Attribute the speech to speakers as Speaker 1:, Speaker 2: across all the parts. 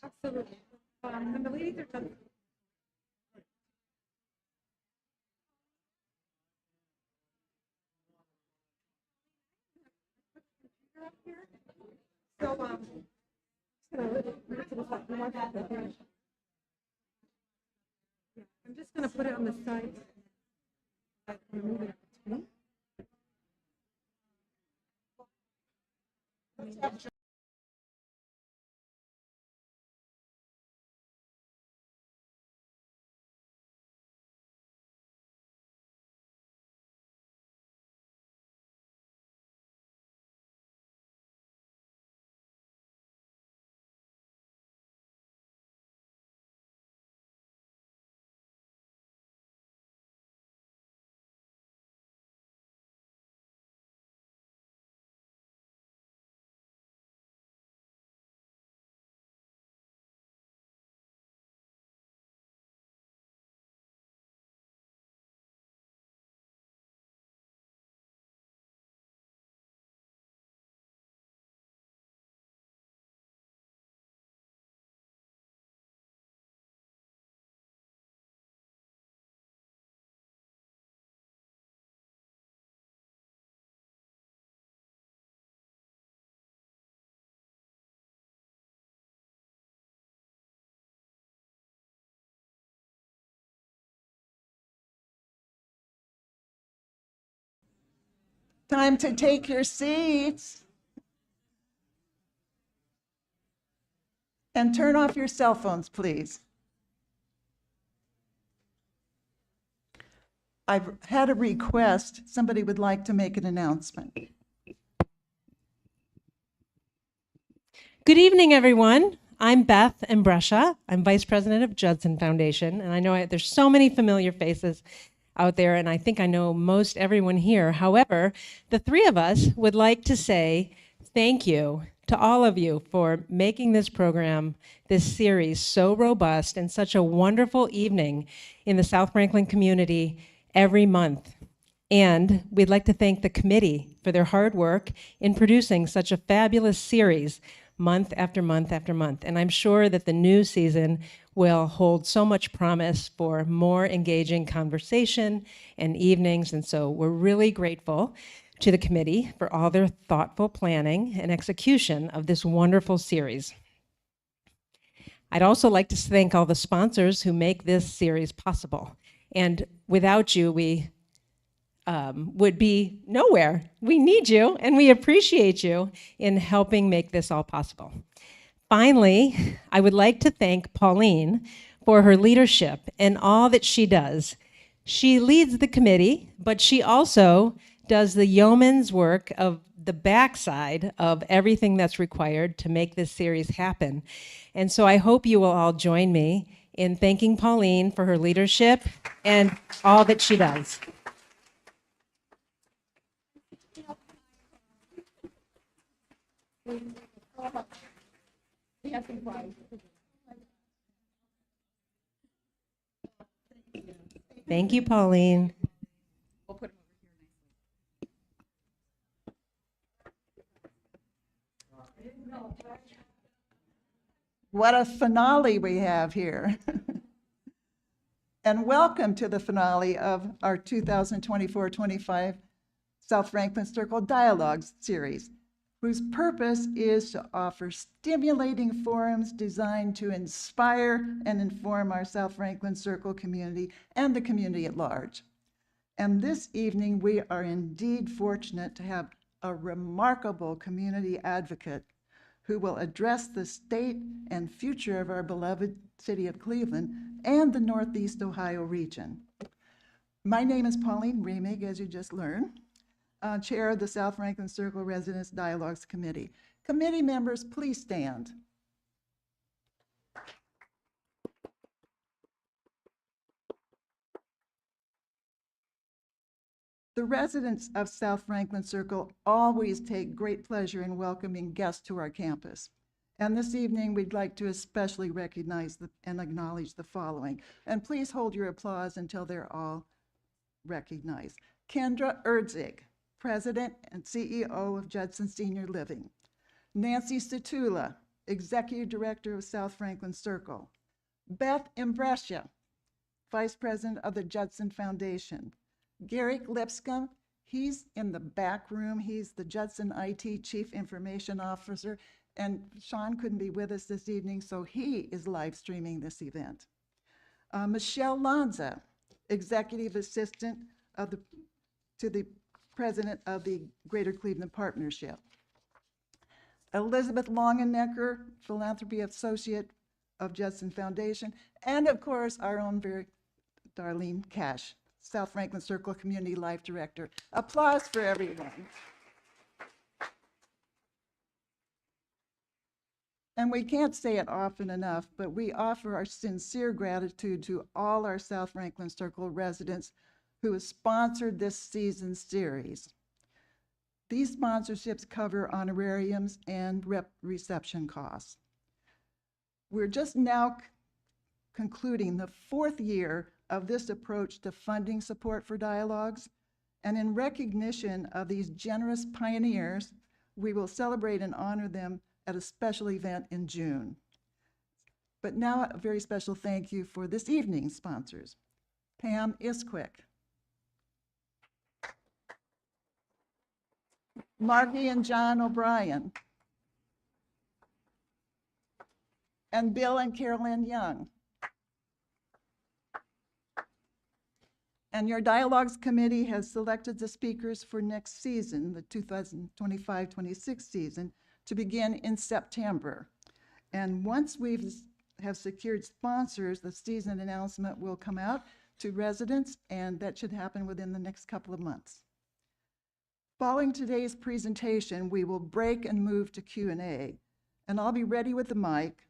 Speaker 1: Absolutely. And the ladies are done. So, I'm just going to put it on the side.
Speaker 2: Time to take your seats and turn off your cell phones, please. I've had a request. Somebody would like to make an announcement.
Speaker 1: Good evening, everyone. I'm Beth Embrescia. I'm Vice President of Judson Foundation, and I know there's so many familiar faces out there, and I think I know most everyone here. However, the three of us would like to say thank you to all of you for making this program, this series, so robust and such a wonderful evening in the South Franklin community every month. And we'd like to thank the committee for their hard work in producing such a fabulous series month after month after month. And I'm sure that the new season will hold so much promise for more engaging conversation and evenings. And so we're really grateful to the committee for all their thoughtful planning and execution of this wonderful series. I'd also like to thank all the sponsors who make this series possible. And without you, we would be nowhere. We need you, and we appreciate you in helping make this all possible. Finally, I would like to thank Pauline for her leadership and all that she does. She leads the committee, but she also does the yeoman's work of the backside of everything that's required to make this series happen. And so I hope you will all join me in thanking Pauline for her leadership and all that she does. Thank you, Pauline.
Speaker 2: What a finale we have here. And welcome to the finale of our 2024-25 South Franklin Circle Dialogues series, whose purpose is to offer stimulating forums designed to inspire and inform our South Franklin Circle community and the community at large. And this evening, we are indeed fortunate to have a remarkable community advocate who will address the state and future of our beloved city of Cleveland and the Northeast Ohio region. My name is Pauline Remig, as you just learned, Chair of the South Franklin Circle Residents Dialogues Committee. Committee members, please stand. The residents of South Franklin Circle always take great pleasure in welcoming guests to our campus. And this evening, we'd like to especially recognize and acknowledge the following. And please hold your applause until they're all recognized. Kendra Erdzig, President and CEO of Judson Senior Living. Nancy Statula, Executive Director of South Franklin Circle. Beth Imbrescia, Vice President of the Judson Foundation. Garrick Lipscomb, he's in the back room. He's the Judson IT Chief Information Officer. And Sean couldn't be with us this evening, so he is live streaming this event. Michelle Lanza, Executive Assistant to the President of the Greater Cleveland Partnership. Elizabeth Longenecker, Philanthropy Associate of Judson Foundation, and of course, our own very Darlene Cash, South Franklin Circle Community Life Director. Applause for everyone. And we can't say it often enough, but we offer our sincere gratitude to all our South Franklin Circle residents who have sponsored this season's series. These sponsorships cover honorariums and reception costs. We're just now concluding the 4th year of this approach to funding support for dialogues, and in recognition of these generous pioneers, we will celebrate and honor them at a special event in June. But now a very special thank you for this evening's sponsors. Pam Isquick, Margie and John O'Brien, and Bill and Carolyn Young. And your Dialogues Committee has selected the speakers for next season, the 2025-26 season, to begin in September. And once we have secured sponsors, the season announcement will come out to residents, and that should happen within the next couple of months. Following today's presentation, we will break and move to Q&A, and I'll be ready with the mic.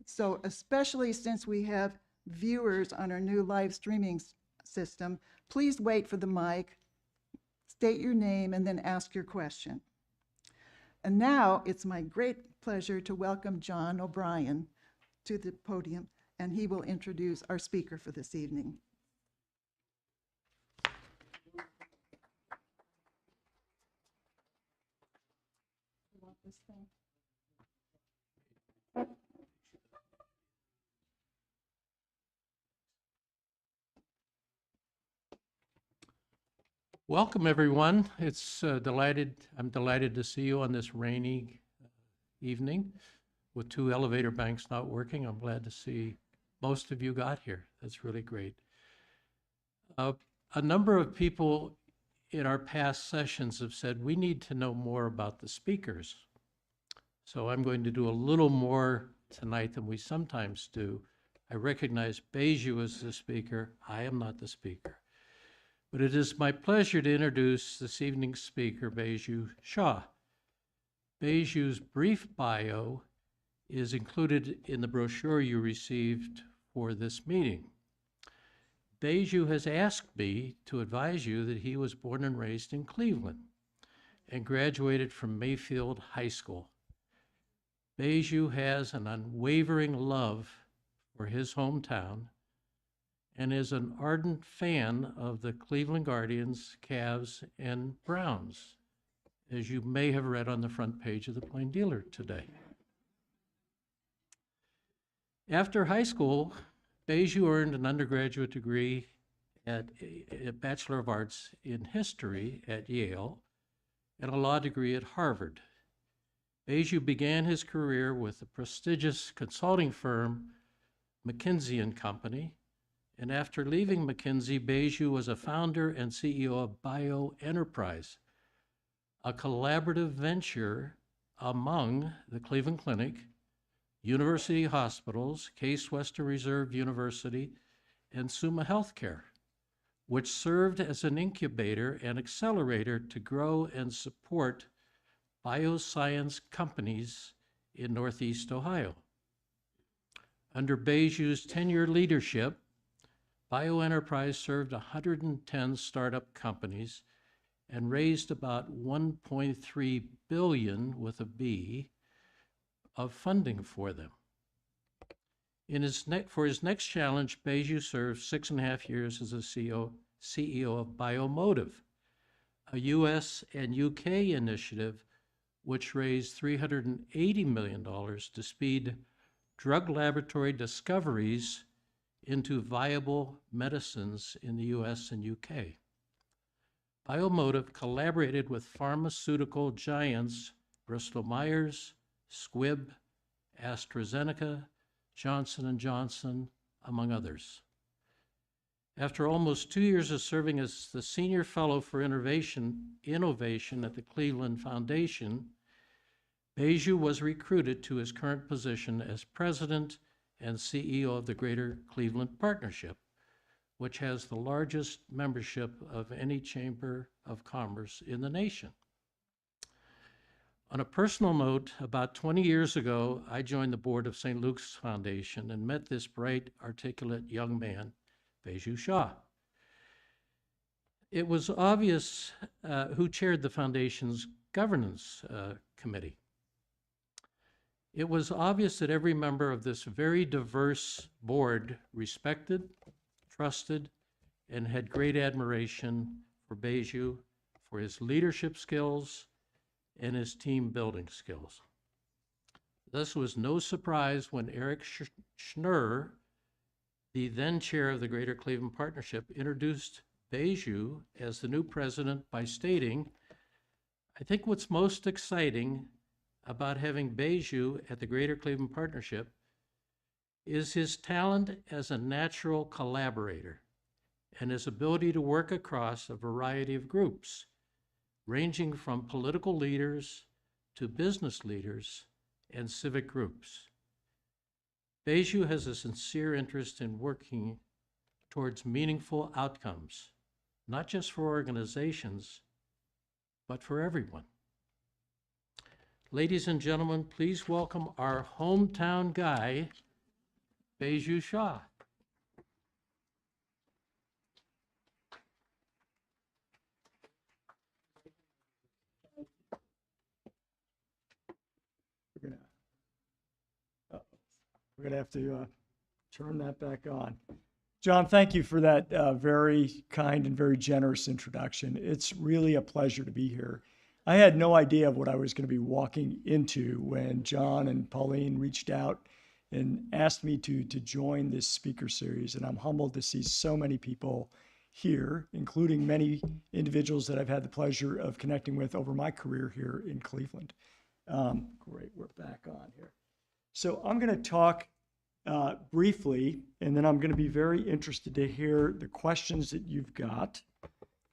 Speaker 2: So especially since we have viewers on our new live streaming system, please wait for the mic, state your name, and then ask your question. And now it's my great pleasure to welcome John O'Brien to the podium, and he will introduce our speaker for this evening. You want this thing?
Speaker 3: Welcome, everyone. I'm delighted to see you on this rainy evening with 2 elevator banks not working. I'm glad to see most of you got here. That's really great. A number of people in our past sessions have said we need to know more about the speakers. So I'm going to do a little more tonight than we sometimes do. I recognize Baiju as the speaker. I am not the speaker. But it is my pleasure to introduce this evening's speaker, Baiju Shah. Baiju's brief bio is included in the brochure you received for this meeting. Baiju has asked me to advise you that he was born and raised in Cleveland and graduated from Mayfield High School. Baiju has an unwavering love for his hometown and is an ardent fan of the Cleveland Guardians, Cavs, and Browns, as you may have read on the front page of the Plain Dealer today. After high school, Baiju earned an undergraduate degree at a Bachelor of Arts in History at Yale and a law degree at Harvard. Baiju began his career with the prestigious consulting firm McKinsey & Company, and after leaving McKinsey, Baiju was a founder and CEO of Bio Enterprise, a collaborative venture among the Cleveland Clinic, University Hospitals, Case Western Reserve University, and Summa Healthcare, which served as an incubator and accelerator to grow and support bioscience companies in Northeast Ohio. Under Baiju's 10-year leadership, BioEnterprise served 110 startup companies and raised about $1.3 billion with a B of funding for them. For his next challenge, Baiju served 6.5 years as a CEO of Biomotive, a US and UK initiative which raised $380 million to speed drug laboratory discoveries into viable medicines in the US and UK. Biomotive collaborated with pharmaceutical giants Bristol Myers, Squibb, AstraZeneca, Johnson & Johnson, among others. After almost 2 years of serving as the Senior Fellow for Innovation at the Cleveland Foundation, Baiju was recruited to his current position as President and CEO of the Greater Cleveland Partnership, which has the largest membership of any chamber of commerce in the nation. On a personal note, about 20 years ago, I joined the board of St. Luke's Foundation and met this bright, articulate young man, Baiju Shah. It was obvious who chaired the foundation's governance committee. It was obvious that every member of this very diverse board respected, trusted, and had great admiration for Baiju, for his leadership skills and his team building skills. This was no surprise when Eric Schnurr, the then chair of the Greater Cleveland Partnership, introduced Baiju as the new president by stating, "I think what's most exciting about having Baiju at the Greater Cleveland Partnership is his talent as a natural collaborator and his ability to work across a variety of groups, ranging from political leaders to business leaders and civic groups. Baiju has a sincere interest in working towards meaningful outcomes, not just for organizations, but for everyone." Ladies and gentlemen, please welcome our hometown guy, Baiju Shah.
Speaker 4: We're gonna have to turn that back on. John, thank you for that very kind and very generous introduction. It's really a pleasure to be here. I had no idea of what I was going to be walking into when John and Pauline reached out and asked me to join this speaker series. And I'm humbled to see so many people here, including many individuals that I've had the pleasure of connecting with over my career here in Cleveland. Great, we're back on here. So I'm going to talk briefly, and then I'm going to be very interested to hear the questions that you've got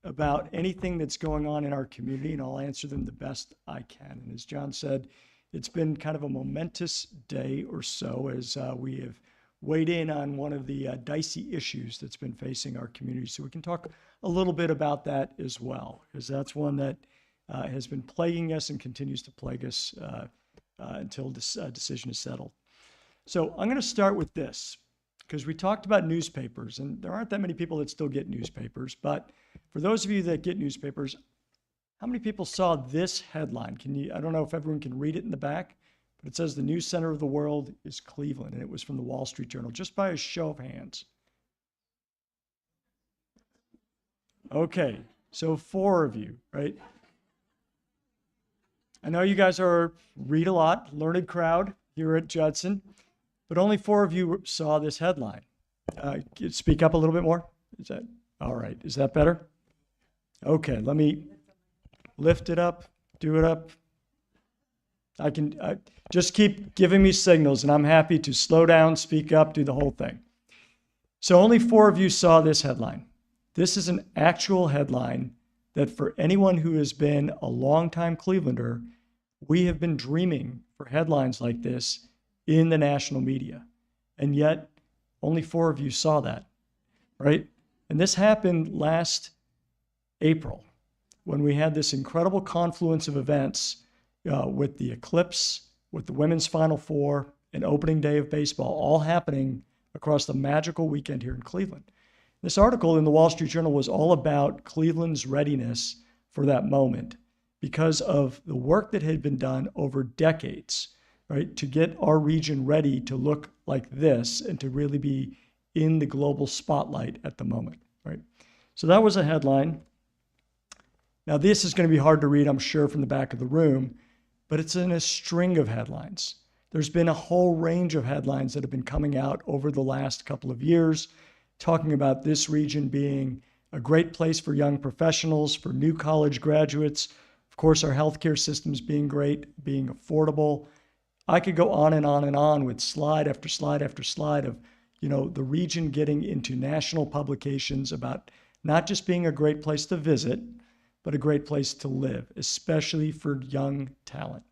Speaker 4: about anything that's going on in our community, and I'll answer them the best I can. And as John said, it's been kind of a momentous day or so as we have weighed in on one of the dicey issues that's been facing our community. So we can talk a little bit about that as well, because that's one that has been plaguing us and continues to plague us until this decision is settled. So I'm going to start with this, because we talked about newspapers, and there aren't that many people that still get newspapers, but for those of you that get newspapers, how many people saw this headline? I don't know if everyone can read it in the back, but it says the news center of the world is Cleveland, and it was from the Wall Street Journal, just by a show of hands. Okay, so 4 of you, right? I know you guys read a lot, learned crowd here at Judson, but only 4 of you saw this headline. Speak up a little bit more. Is that all right? Is that better? Okay, let me lift it up, do it up. I can just keep giving me signals, and I'm happy to slow down, speak up, do the whole thing. So only 4 of you saw this headline. This is an actual headline that for anyone who has been a longtime Clevelander, we have been dreaming for headlines like this in the national media. And yet, only 4 of you saw that, right? And this happened last April when we had this incredible confluence of events with the eclipse, with the women's Final Four, and opening day of baseball, all happening across the magical weekend here in Cleveland. This article in the Wall Street Journal was all about Cleveland's readiness for that moment because of the work that had been done over decades, right, to get our region ready to look like this and to really be in the global spotlight at the moment, right? So that was a headline. Now, this is going to be hard to read, I'm sure, from the back of the room, but it's in a string of headlines. There's been a whole range of headlines that have been coming out over the last couple of years, talking about this region being a great place for young professionals, for new college graduates. Of course, our healthcare systems being great, being affordable. I could go on and on and on with slide after slide after slide of, the region getting into national publications about not just being a great place to visit, but a great place to live, especially for young talent,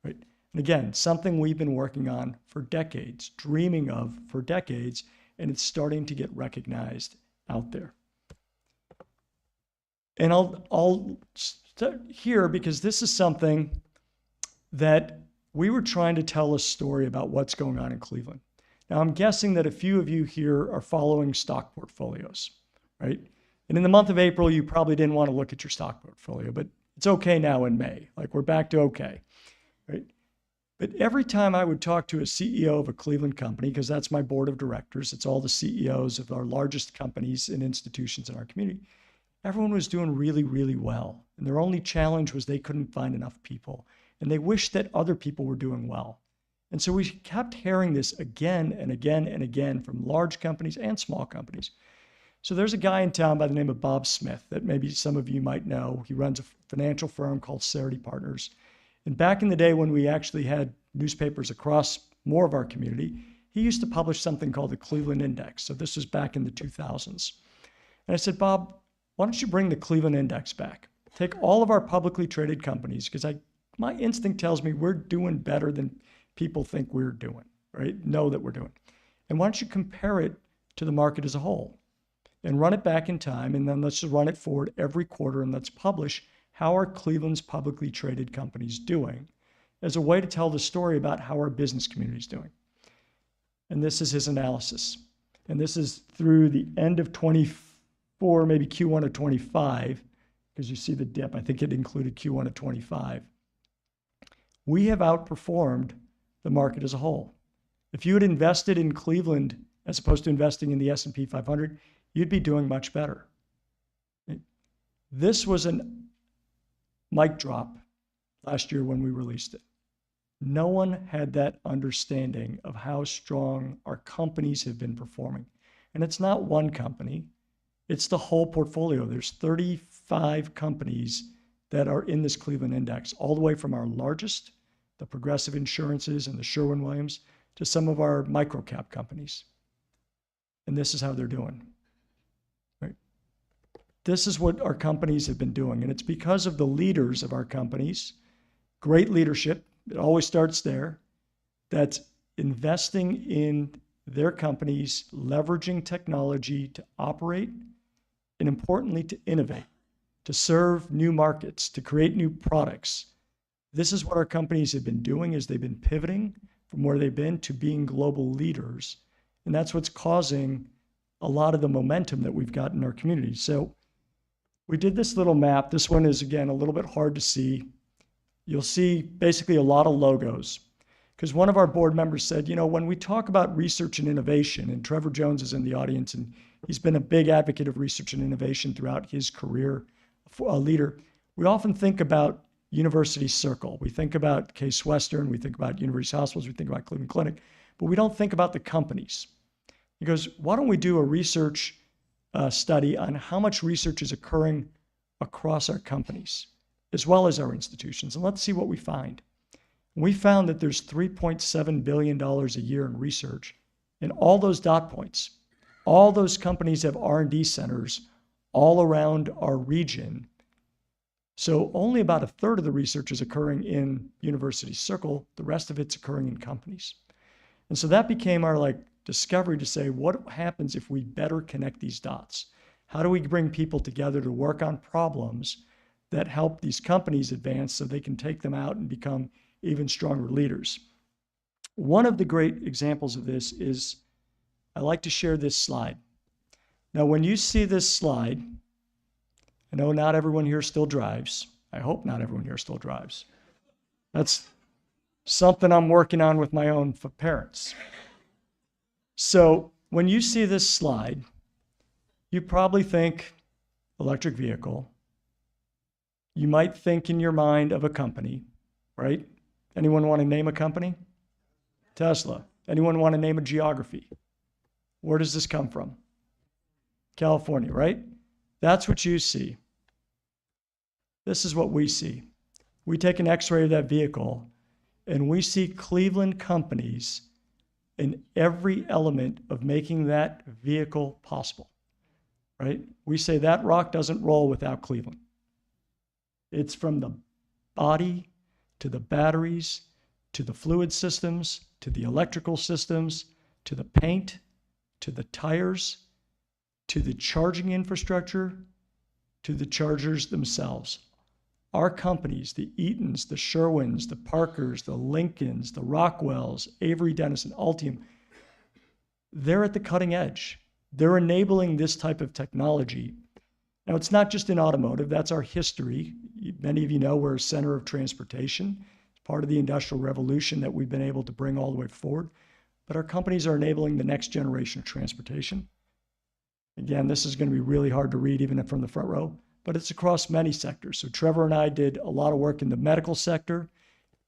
Speaker 4: right? And again, something we've been working on for decades, dreaming of for decades, and it's starting to get recognized out there. And I'll start here because this is something that we were trying to tell a story about what's going on in Cleveland. Now, I'm guessing that a few of you here are following stock portfolios, right? And in the month of April, you probably didn't want to look at your stock portfolio, but it's okay now in May. Like, we're back to okay, right? But every time I would talk to a CEO of a Cleveland company, because that's my board of directors, it's all the CEOs of our largest companies and institutions in our community, everyone was doing really, really well. And their only challenge was they couldn't find enough people. And they wished that other people were doing well. And so we kept hearing this again and again and again from large companies and small companies. So there's a guy in town by the name of Bob Smith that maybe some of you might know. He runs a financial firm called Cerity Partners. And back in the day when we actually had newspapers across more of our community, he used to publish something called the Cleveland Index. So this was back in the 2000s. And I said, Bob, why don't you bring the Cleveland Index back? Take all of our publicly traded companies, because my instinct tells me we're doing better than people think we're doing, right? Know that we're doing. And why don't you compare it to the market as a whole and run it back in time, and then let's just run it forward every quarter and let's publish how are Cleveland's publicly traded companies doing as a way to tell the story about how our business community is doing. And this is his analysis. And this is through the end of 24, maybe Q1 of 25, because you see the dip. I think it included Q1 of 25. We have outperformed the market as a whole. If you had invested in Cleveland as opposed to investing in the S&P 500, you'd be doing much better. This was a mic drop last year when we released it. No one had that understanding of how strong our companies have been performing. And it's not one company, it's the whole portfolio. There's 35 companies that are in this Cleveland Index, all the way from our largest, the Progressive Insurances and the Sherwin-Williams, to some of our micro-cap companies. And this is how they're doing. Right? This is what our companies have been doing. And it's because of the leaders of our companies, great leadership, it always starts there, that's investing in their companies, leveraging technology to operate, and importantly, to innovate, to serve new markets, to create new products. This is what our companies have been doing, is they've been pivoting from where they've been to being global leaders. And that's what's causing a lot of the momentum that we've got in our community. So we did this little map. This one is, again, a little bit hard to see. You'll see basically a lot of logos. Because one of our board members said, when we talk about research and innovation, and Trevor Jones is in the audience, and he's been a big advocate of research and innovation throughout his career, a leader, we often think about University Circle. We think about Case Western, we think about University Hospitals, we think about Cleveland Clinic, but we don't think about the companies. He goes, why don't we do a research study on how much research is occurring across our companies, as well as our institutions, and let's see what we find. We found that there's $3.7 billion a year in research, and all those dot points, all those companies have R&D centers all around our region. So only about a third of the research is occurring in University Circle. The rest of it's occurring in companies. And so that became our discovery to say, what happens if we better connect these dots? How do we bring people together to work on problems that help these companies advance so they can take them out and become even stronger leaders? One of the great examples of this is, I like to share this slide. Now, when you see this slide, I know not everyone here still drives. I hope not everyone here still drives. That's something I'm working on with my own parents. So when you see this slide, you probably think electric vehicle. You might think in your mind of a company, right? Anyone want to name a company? Tesla. Anyone want to name a geography? Where does this come from? California, right? That's what you see. This is what we see. We take an x-ray of that vehicle and we see Cleveland companies in every element of making that vehicle possible, right? We say that rock doesn't roll without Cleveland. It's from the body to the batteries, to the fluid systems, to the electrical systems, to the paint, to the tires, to the charging infrastructure, to the chargers themselves. Our companies, the Eatons, the Sherwins, the Parkers, the Lincolns, the Rockwells, Avery Dennison, Altium, they're at the cutting edge. They're enabling this type of technology. Now, it's not just in automotive, that's our history. Many of you know we're a center of transportation. It's part of the Industrial Revolution that we've been able to bring all the way forward. But our companies are enabling the next generation of transportation. Again, this is going to be really hard to read even from the front row, but it's across many sectors. So Trevor and I did a lot of work in the medical sector.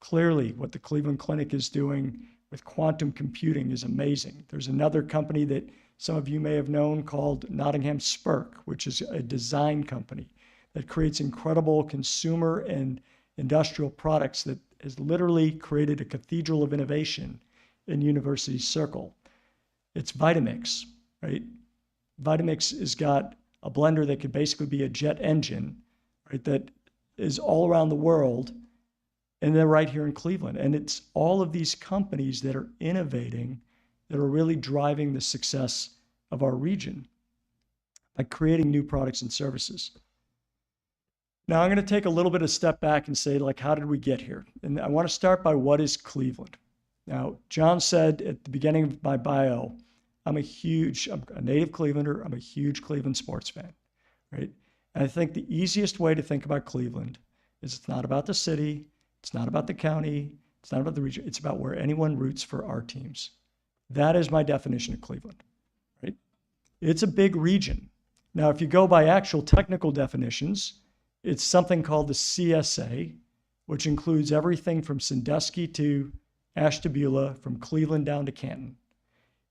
Speaker 4: Clearly, what the Cleveland Clinic is doing with quantum computing is amazing. There's another company that some of you may have known called Nottingham Spurk, which is a design company that creates incredible consumer and industrial products that has literally created a cathedral of innovation in University Circle. It's Vitamix, right? Vitamix has got a blender that could basically be a jet engine, right? That is all around the world, and they're right here in Cleveland. And it's all of these companies that are innovating, that are really driving the success of our region by creating new products and services. Now, I'm going to take a little bit of step back and say, like, how did we get here? And I want to start by what is Cleveland? Now, John said at the beginning of my bio, I'm a native Clevelander. I'm a huge Cleveland sports fan, right? And I think the easiest way to think about Cleveland is it's not about the city, it's not about the county, it's not about the region, it's about where anyone roots for our teams. That is my definition of Cleveland, right? It's a big region. Now, if you go by actual technical definitions, it's something called the CSA, which includes everything from Sandusky to Ashtabula, from Cleveland down to Canton.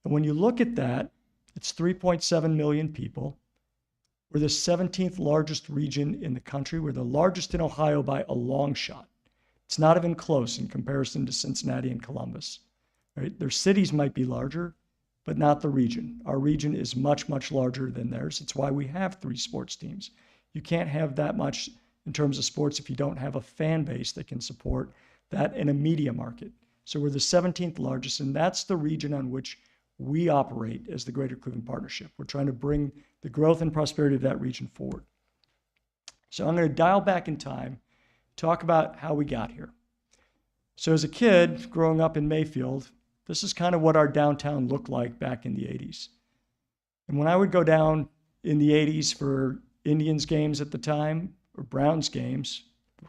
Speaker 4: And when you look at that, it's 3.7 million people. We're the 17th largest region in the country. We're the largest in Ohio by a long shot. It's not even close in comparison to Cincinnati and Columbus, right? Their cities might be larger, but not the region. Our region is much, much larger than theirs. It's why we have 3 sports teams. You can't have that much in terms of sports if you don't have a fan base that can support that in a media market. So we're the 17th largest, and that's the region on which we operate as the Greater Cleveland Partnership. We're trying to bring the growth and prosperity of that region forward. So I'm going to dial back in time, talk about how we got here. So as a kid growing up in Mayfield, this is kind of what our downtown looked like back in the 80s. And when I would go down in the 80s for Indians games at the time, or Browns games,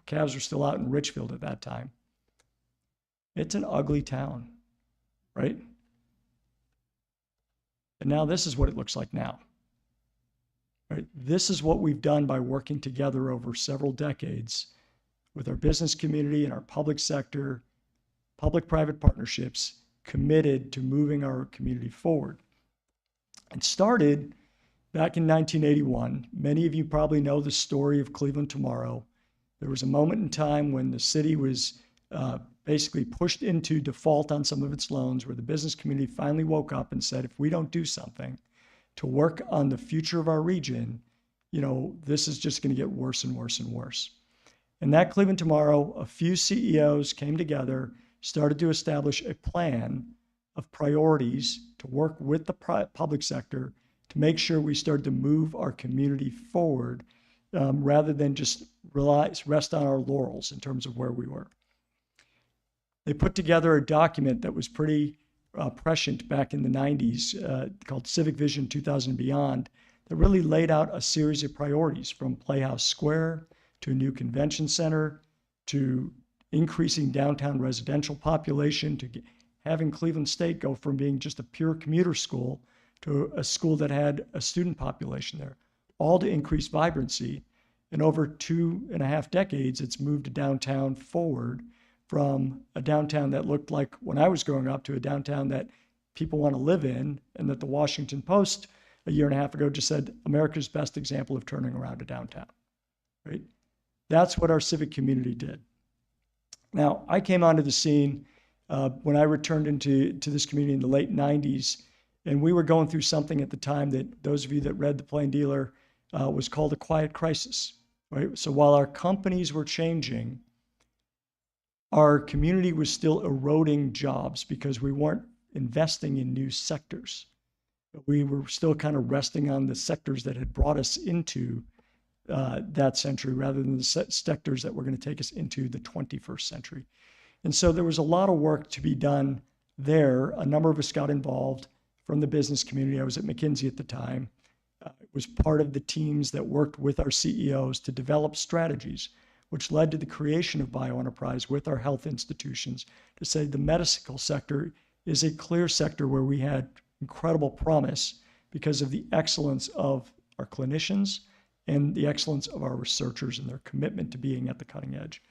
Speaker 4: Cavs were still out in Richfield at that time, it's an ugly town, right? And now this is what it looks like now. Right? This is what we've done by working together over several decades with our business community and our public sector, public-private partnerships committed to moving our community forward. It started back in 1981. Many of you probably know the story of Cleveland Tomorrow. There was a moment in time when the city was basically pushed into default on some of its loans, where the business community finally woke up and said, if we don't do something to work on the future of our region, this is just going to get worse and worse and worse. And that Cleveland Tomorrow, a few CEOs came together, started to establish a plan of priorities to work with the public sector to make sure we started to move our community forward rather than just rest on our laurels in terms of where we were. They put together a document that was pretty prescient back in the 90s called Civic Vision 2000 and Beyond, that really laid out a series of priorities, from Playhouse Square to a new convention center to increasing downtown residential population to having Cleveland State go from being just a pure commuter school to a school that had a student population there, all to increase vibrancy. And over 2.5 decades, it's moved downtown forward from a downtown that looked like when I was growing up to a downtown that people want to live in, and that the Washington Post a year and a half ago just said America's best example of turning around a downtown, right? That's what our civic community did. Now, I came onto the scene when I returned into this community in the late 90s, and we were going through something at the time that those of you that read The Plain Dealer was called a quiet crisis, right? So while our companies were changing, our community was still eroding jobs because we weren't investing in new sectors. We were still kind of resting on the sectors that had brought us into that century rather than the sectors that were going to take us into the 21st century. And so there was a lot of work to be done there. A number of us got involved from the business community. I was at McKinsey at the time. It was part of the teams that worked with our CEOs to develop strategies, which led to the creation of bioenterprise with our health institutions to say the medical sector is a clear sector where we had incredible promise because of the excellence of our clinicians and the excellence of our researchers and their commitment to being at the cutting edge.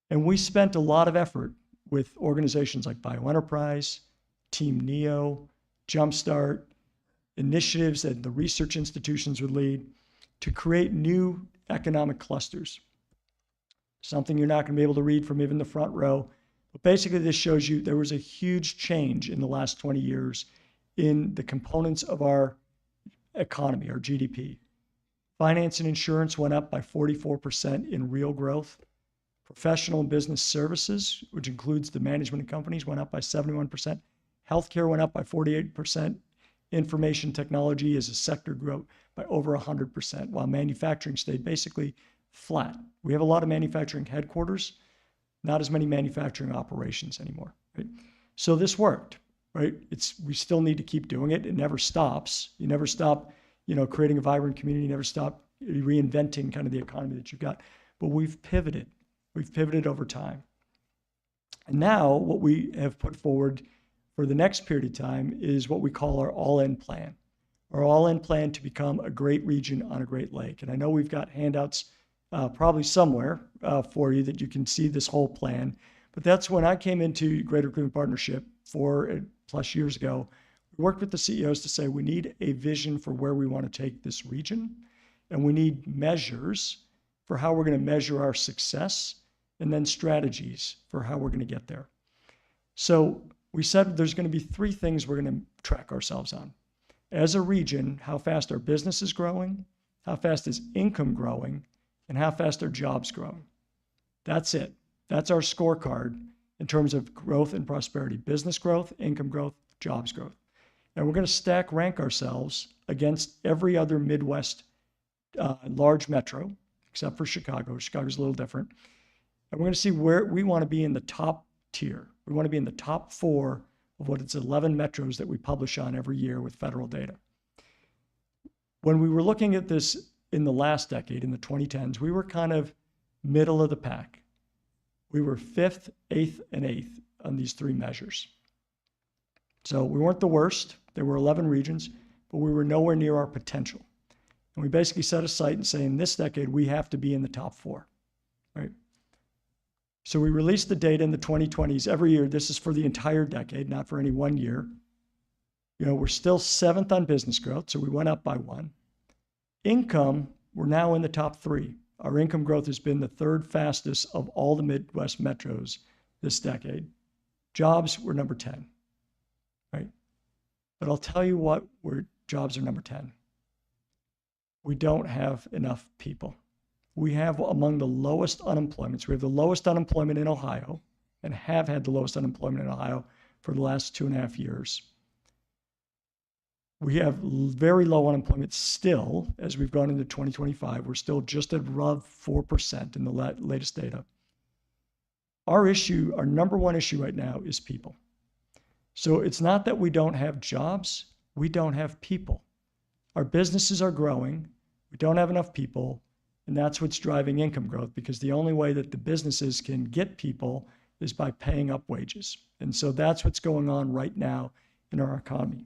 Speaker 4: And we spent a lot of effort with organizations like bioenterprise, Team NEO, Jumpstart, initiatives that the research institutions would lead to create new economic clusters. Something you're not going to be able to read from even the front row. But basically, this shows you there was a huge change in the last 20 years in the components of our economy, our GDP. Finance and insurance went up by 44% in real growth. Professional and business services, which includes the management companies, went up by 71%. Healthcare went up by 48%. Information technology as a sector grew by over 100%, while manufacturing stayed basically flat. We have a lot of manufacturing headquarters, not as many manufacturing operations anymore, right? So this worked, right? We still need to keep doing it. It never stops. You never stop, creating a vibrant community. You never stop reinventing kind of the economy that you've got. But we've pivoted. We've pivoted over time. And now what we have put forward for the next period of time is what we call our all-in plan. Our all-in plan to become a great region on a great lake. And I know we've got handouts probably somewhere for you that you can see this whole plan. But that's when I came into Greater Cleveland Partnership 4+ years ago. We worked with the CEOs to say we need a vision for where we want to take this region. And we need measures for how we're going to measure our success, and then strategies for how we're going to get there. So we said there's going to be 3 things we're going to track ourselves on. As a region, how fast our business is growing, how fast is income growing, and how fast are jobs growing. That's it. That's our scorecard in terms of growth and prosperity. Business growth, income growth, jobs growth. And we're going to stack rank ourselves against every other Midwest large metro, except for Chicago. Chicago's a little different. And we're going to see where we want to be in the top tier. We want to be in the top 4 of what it's 11 metros that we publish on every year with federal data. When we were looking at this in the last decade, in the 2010s, we were kind of middle of the pack. We were 5th, 8th, and 8th on these 3 measures. So we weren't the worst. There were 11 regions, but we were nowhere near our potential. And we basically set a sight and say, in this decade, we have to be in the top 4, right? So we released the data in the 2020s every year. This is for the entire decade, not for any one year. We're still 7th on business growth, so we went up by 1. Income, we're now in the top 3. Our income growth has been the 3rd fastest of all the Midwest metros this decade. Jobs, we're number 10, right? But I'll tell you what, jobs are number 10. We don't have enough people. We have among the lowest unemployments. We have the lowest unemployment in Ohio and have had the lowest unemployment in Ohio for the last 2.5 years. We have very low unemployment still as we've gone into 2025. We're still just above 4% in the latest data. Our number one issue right now is people. So it's not that we don't have jobs, we don't have people. Our businesses are growing, we don't have enough people, and that's what's driving income growth, because the only way that the businesses can get people is by paying up wages. And so that's what's going on right now in our economy.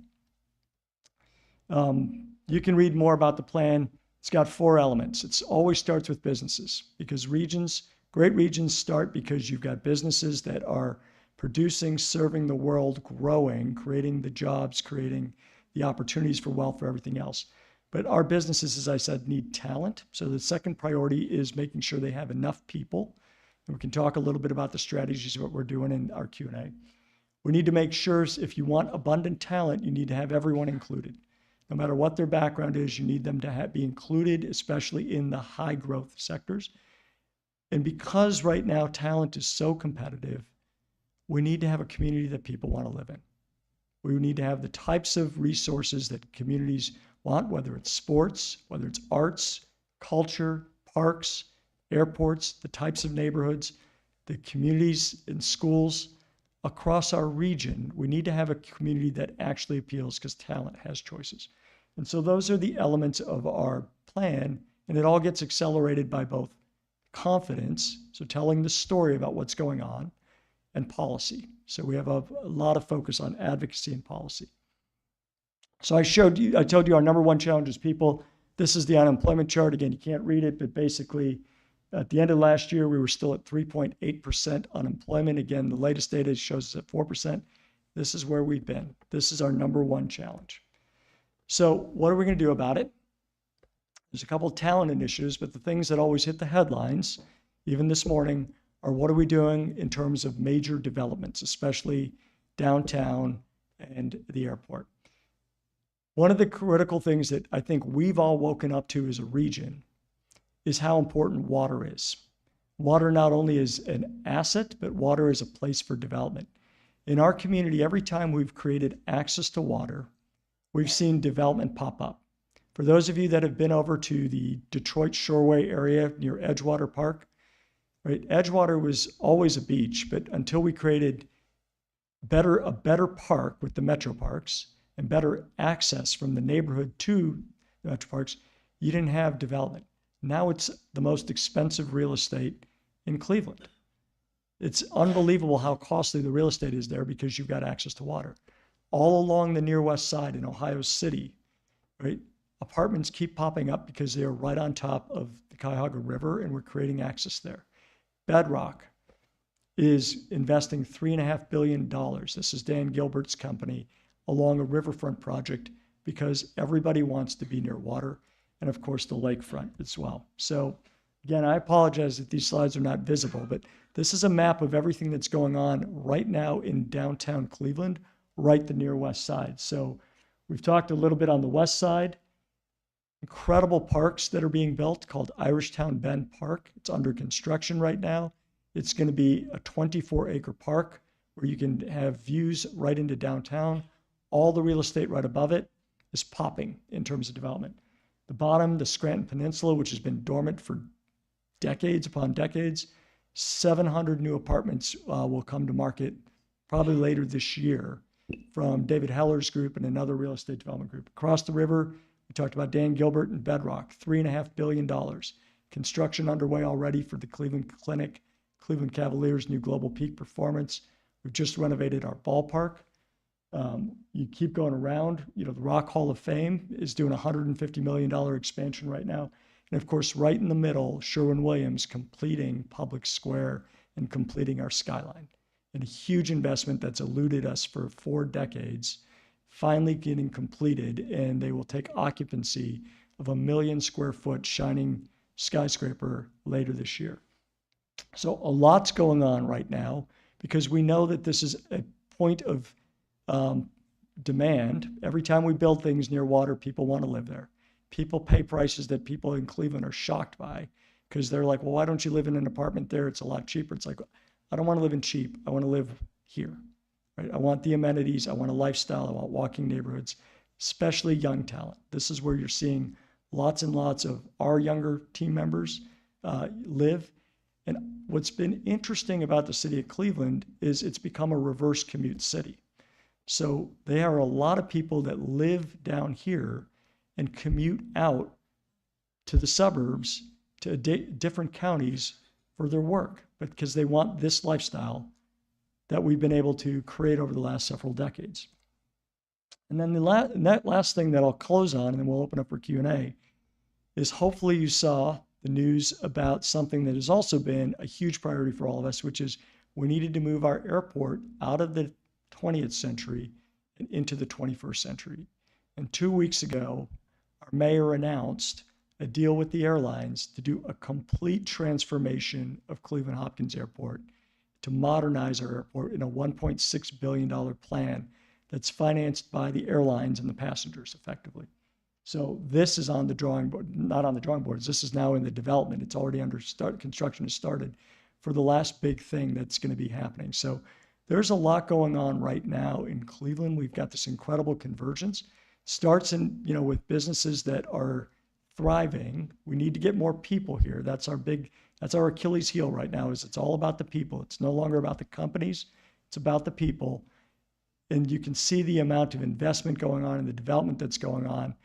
Speaker 4: You can read more about the plan. It's got 4 elements. It always starts with businesses, because regions Great regions start because you've got businesses that are producing, serving the world, growing, creating the jobs, creating the opportunities for wealth, for everything else. But our businesses, as I said, need talent. So the second priority is making sure they have enough people. And we can talk a little bit about the strategies of what we're doing in our Q&A. We need to make sure if you want abundant talent, you need to have everyone included. No matter what their background is, you need them to be included, especially in the high growth sectors. And because right now talent is so competitive, we need to have a community that people want to live in. We need to have the types of resources that communities want, whether it's sports, whether it's arts, culture, parks, airports, the types of neighborhoods, the communities and schools across our region. We need to have a community that actually appeals because talent has choices. And so those are the elements of our plan, and it all gets accelerated by both confidence, so telling the story about what's going on, and policy. So we have a lot of focus on advocacy and policy. So I told you our number one challenge is people. This is the unemployment chart. Again, you can't read it, but basically at the end of last year, we were still at 3.8% unemployment. Again, the latest data shows us at 4%. This is where we've been. This is our number one challenge. So what are we going to do about it? There's a couple of talent initiatives, but the things that always hit the headlines, even this morning, are what are we doing in terms of major developments, especially downtown and the airport. One of the critical things that I think we've all woken up to as a region is how important water is. Water not only is an asset, but water is a place for development. In our community, every time we've created access to water, we've seen development pop up. For those of you that have been over to the Detroit Shoreway area near Edgewater Park, right? Edgewater was always a beach, but until we created a better park with the metro parks and better access from the neighborhood to the metro parks, you didn't have development. Now it's the most expensive real estate in Cleveland. It's unbelievable how costly the real estate is there because you've got access to water. All along the near west side in Ohio City, right? Apartments keep popping up because they are right on top of the Cuyahoga River, and we're creating access there. Bedrock is investing $3.5 billion. This is Dan Gilbert's company along a riverfront project because everybody wants to be near water, and of course the lakefront as well. So again, I apologize that these slides are not visible, but this is a map of everything that's going on right now in downtown Cleveland, right the near west side. So we've talked a little bit on the west side. Incredible parks that are being built called Irishtown Bend Park. It's under construction right now. It's going to be a 24-acre park where you can have views right into downtown. All the real estate right above it is popping in terms of development. The bottom, the Scranton Peninsula, which has been dormant for decades upon decades, 700 new apartments will come to market probably later this year from David Heller's group and another real estate development group. Across the river, we talked about Dan Gilbert and Bedrock, $3.5 billion. Construction underway already for the Cleveland Clinic, Cleveland Cavaliers' new Global Peak Performance. We've just renovated our ballpark. You keep going around, the Rock Hall of Fame is doing a $150 million expansion right now. And of course, right in the middle, Sherwin-Williams completing Public Square and completing our skyline. And a huge investment that's eluded us for 4 decades, finally getting completed, and they will take occupancy of 1 million square foot shining skyscraper later this year. So a lot's going on right now because we know that this is a point of demand. Every time we build things near water, people want to live there. People pay prices that people in Cleveland are shocked by because they're like, well, why don't you live in an apartment there? It's a lot cheaper. It's like, I don't want to live in cheap. I want to live here. Right? I want the amenities. I want a lifestyle. I want walking neighborhoods, especially young talent. This is where you're seeing lots and lots of our younger team members live. And what's been interesting about the city of Cleveland is it's become a reverse commute city. So there are a lot of people that live down here and commute out to the suburbs, to different counties for their work, but because they want this lifestyle that we've been able to create over the last several decades. And then that last thing that I'll close on, and then we'll open up for Q&A, is hopefully you saw the news about something that has also been a huge priority for all of us, which is we needed to move our airport out of the 20th century and into the 21st century. And 2 weeks ago, our mayor announced a deal with the airlines to do a complete transformation of Cleveland Hopkins Airport to modernize our airport in a $1.6 billion plan that's financed by the airlines and the passengers effectively. So this is on the drawing board, not on the drawing boards. This is now in the development. It's already under construction has started for the last big thing that's going to be happening. So there's a lot going on right now in Cleveland. We've got this incredible convergence. Starts in, with businesses that are thriving. We need to get more people here. That's our Achilles heel right now, is it's all about the people. It's no longer about the companies. It's about the people. And you can see the amount of investment going on and the development that's going on.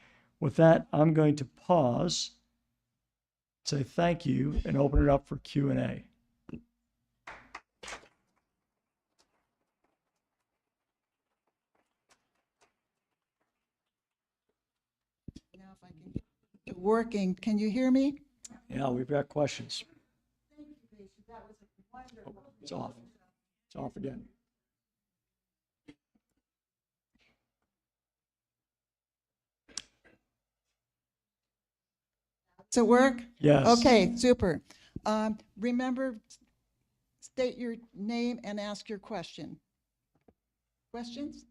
Speaker 4: With that, I'm going to pause, say thank you, and open it up for Q&A.
Speaker 2: Now, if I can get it working, can you hear me?
Speaker 4: Yeah, we've got questions. It's off. It's off again.
Speaker 2: Does it work?
Speaker 4: Yes.
Speaker 2: Okay, super. Remember, state your name and ask your question. Questions?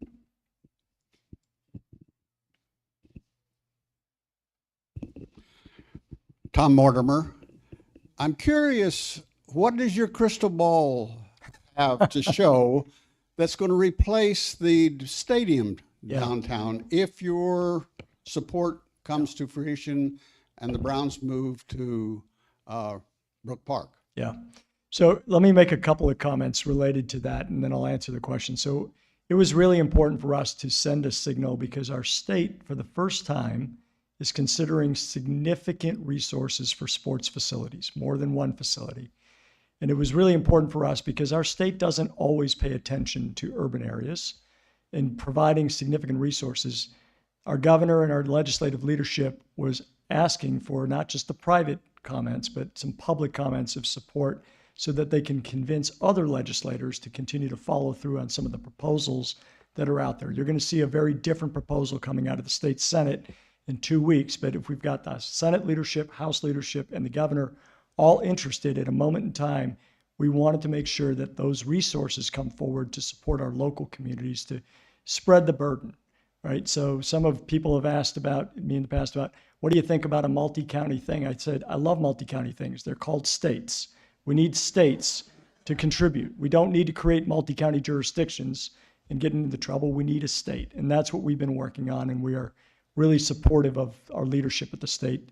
Speaker 5: Tom Mortimer. I'm curious, what does your crystal ball have to show that's going to replace the stadium downtown if your support comes to fruition and the Browns move to Brook Park?
Speaker 4: Yeah. So let me make a couple of comments related to that, and then I'll answer the question. So it was really important for us to send a signal because our state, for the first time, is considering significant resources for sports facilities, more than one facility. And it was really important for us because our state doesn't always pay attention to urban areas and providing significant resources. Our governor and our legislative leadership was asking for not just the private comments, but some public comments of support so that they can convince other legislators to continue to follow through on some of the proposals that are out there. You're going to see a very different proposal coming out of the state Senate in 2 weeks, but if we've got the Senate leadership, House leadership, and the governor all interested at a moment in time, we wanted to make sure that those resources come forward to support our local communities to spread the burden, right? So some of people have asked about me in the past about, what do you think about a multi-county thing? I said, I love multi-county things. They're called states. We need states to contribute. We don't need to create multi-county jurisdictions and get into the trouble. We need a state. And that's what we've been working on. And we are really supportive of our leadership at the state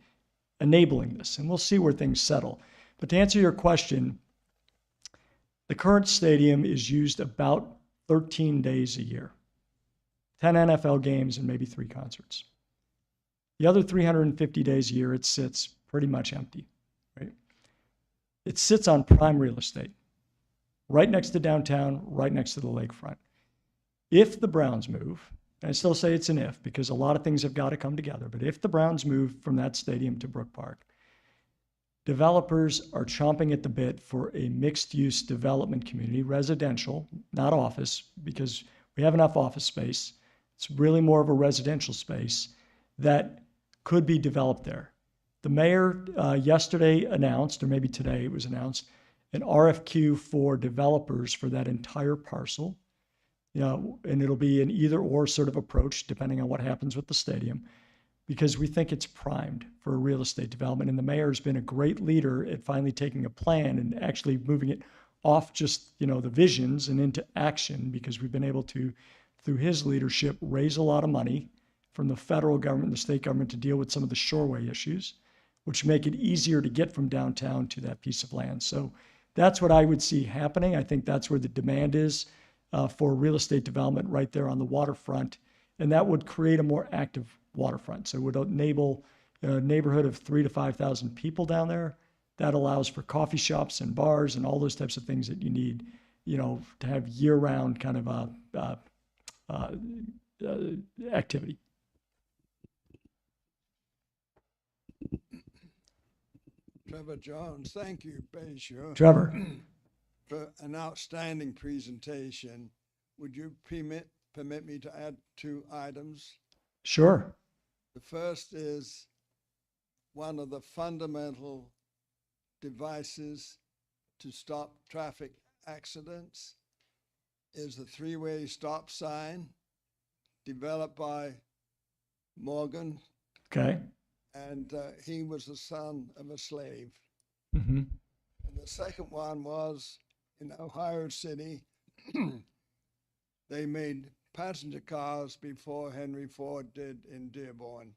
Speaker 4: enabling this. And we'll see where things settle. But to answer your question, the current stadium is used about 13 days a year, 10 NFL games and maybe 3 concerts. The other 350 days a year, it sits pretty much empty, right? It sits on prime real estate, right next to downtown, right next to the lakefront. If the Browns move, and I still say it's an if because a lot of things have got to come together, but if the Browns move from that stadium to Brook Park, developers are chomping at the bit for a mixed-use development community, residential, not office, because we have enough office space. It's really more of a residential space that could be developed there. The mayor yesterday announced, or maybe today it was announced, an RFQ for developers for that entire parcel. And it'll be an either or sort of approach depending on what happens with the stadium, because we think it's primed for real estate development. And the mayor's been a great leader at finally taking a plan and actually moving it off just, the visions and into action, because we've been able to, through his leadership, raise a lot of money from the federal government and the state government to deal with some of the shoreway issues, which make it easier to get from downtown to that piece of land. So that's what I would see happening. I think that's where the demand is for real estate development right there on the waterfront. And that would create a more active waterfront. So it would enable a neighborhood of 3,000 to 5,000 people down there. That allows for coffee shops and bars and all those types of things that you need, to have year-round kind of activity.
Speaker 6: Trevor Jones. Thank you, Baiju,
Speaker 4: Trevor.
Speaker 6: for an outstanding presentation. Would you permit me to add 2 items?
Speaker 4: Sure.
Speaker 6: The first is one of the fundamental devices to stop traffic accidents is the 3-way stop sign developed by Morgan,
Speaker 4: Okay.
Speaker 6: and he was the son of a slave.
Speaker 4: Mm-hmm.
Speaker 6: And the second one was in Ohio City. They made passenger cars before Henry Ford did in Dearborn.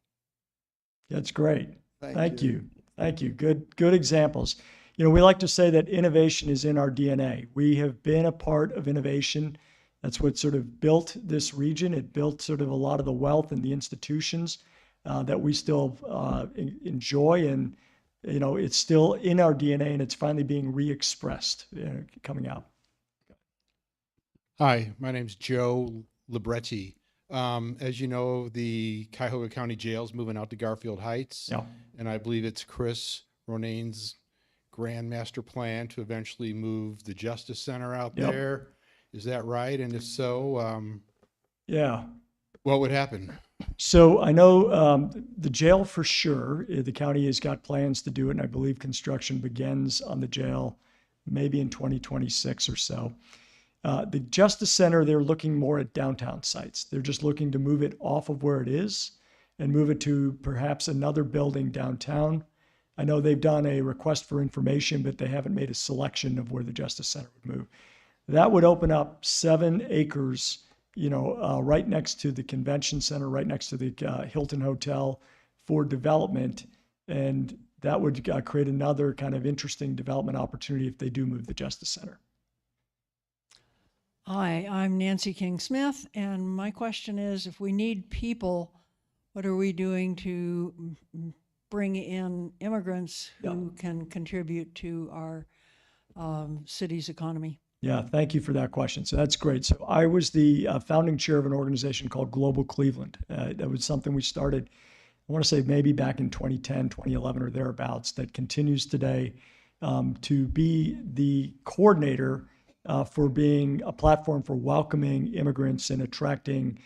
Speaker 4: That's great.
Speaker 6: Thank you.
Speaker 4: Thank you. Good examples. You know, we like to say that innovation is in our DNA. We have been a part of innovation. That's what sort of built this region. It built sort of a lot of the wealth and the institutions that we still enjoy. And, you know, it's still in our DNA and it's finally being re-expressed coming out.
Speaker 7: Hi, my name's Joe Libretti. As you know, the Cuyahoga County Jail's moving out to Garfield Heights.
Speaker 4: Yeah.
Speaker 7: And I believe it's Chris Ronane's grand master plan to eventually move the Justice Center out
Speaker 4: Yep.
Speaker 7: there. Is that right? And if so,
Speaker 4: Yeah.
Speaker 7: what would happen?
Speaker 4: So I know the jail for sure. The county has got plans to do it, and I believe construction begins on the jail maybe in 2026 or so. The Justice Center, they're looking more at downtown sites. They're just looking to move it off of where it is and move it to perhaps another building downtown. I know they've done a request for information, but they haven't made a selection of where the Justice Center would move. That would open up 7 acres, you know, right next to the convention center, right next to the Hilton Hotel for development. And that would create another kind of interesting development opportunity if they do move the Justice Center.
Speaker 8: Hi, I'm Nancy King Smith, and my question is, if we need people, what are we doing to bring in immigrants who can contribute to our city's economy?
Speaker 4: Yeah, thank you for that question. So that's great. So I was the founding chair of an organization called Global Cleveland. That was something we started, I want to say maybe back in 2010, 2011 or thereabouts, that continues today to be the coordinator for being a platform for welcoming immigrants and attracting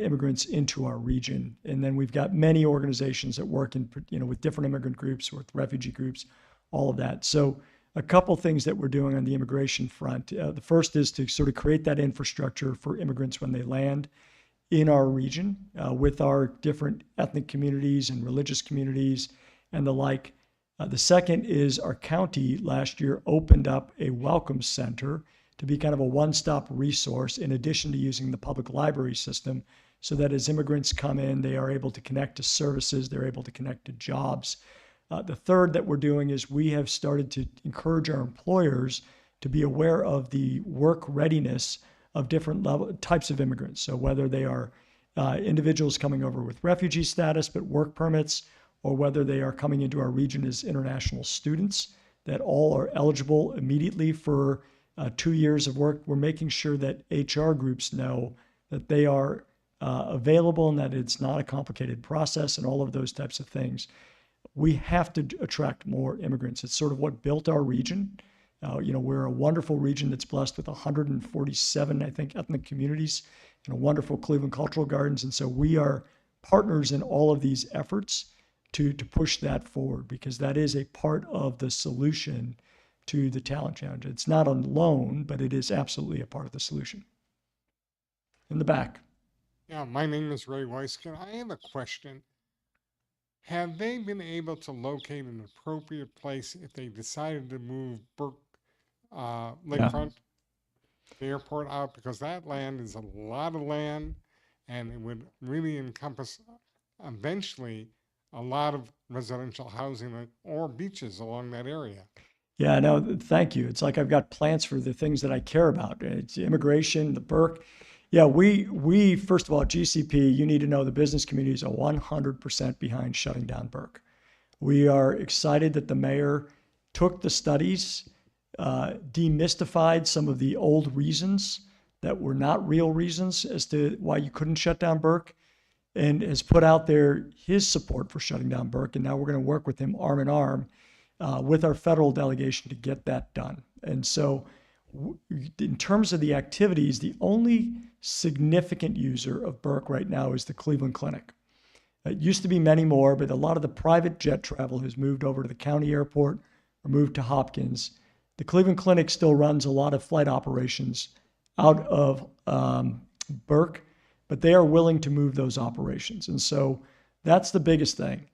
Speaker 4: immigrants into our region. And then we've got many organizations that work in, you know, with different immigrant groups, with refugee groups, all of that. So a couple things that we're doing on the immigration front. The first is to sort of create that infrastructure for immigrants when they land in our region with our different ethnic communities and religious communities and the like. The second is our county last year opened up a welcome center to be kind of a one-stop resource in addition to using the public library system so that as immigrants come in, they are able to connect to services, they're able to connect to jobs. The third that we're doing is we have started to encourage our employers to be aware of the work readiness of different types of immigrants. So whether they are individuals coming over with refugee status but work permits, or whether they are coming into our region as international students, that all are eligible immediately for 2 years of work. We're making sure that HR groups know that they are available and that it's not a complicated process and all of those types of things. We have to attract more immigrants. It's sort of what built our region. You know, we're a wonderful region that's blessed with 147, I think, ethnic communities and a wonderful Cleveland Cultural Gardens. And so we are partners in all of these efforts to push that forward, because that is a part of the solution to the talent challenge. It's not alone, but it is absolutely a part of the solution. In the back.
Speaker 9: Yeah, my name is Ray Weiskin. I have a question. Have they been able to locate an appropriate place if they decided to move Burke Lakefront, the airport out? Because that land is a lot of land, and it would really encompass eventually a lot of residential housing or beaches along that area.
Speaker 4: Yeah, no, thank you. It's like I've got plans for the things that I care about. It's immigration, the Burke. Yeah, we first of all, at GCP, you need to know the business community is 100% behind shutting down Burke. We are excited that the mayor took the studies, demystified some of the old reasons that were not real reasons as to why you couldn't shut down Burke, and has put out there his support for shutting down Burke. And now we're going to work with him arm in arm with our federal delegation to get that done. And so in terms of the activities, the only significant user of Burke right now is the Cleveland Clinic. It used to be many more, but a lot of the private jet travel has moved over to the county airport or moved to Hopkins. The Cleveland Clinic still runs a lot of flight operations out of Burke, but they are willing to move those operations. And so that's the biggest thing.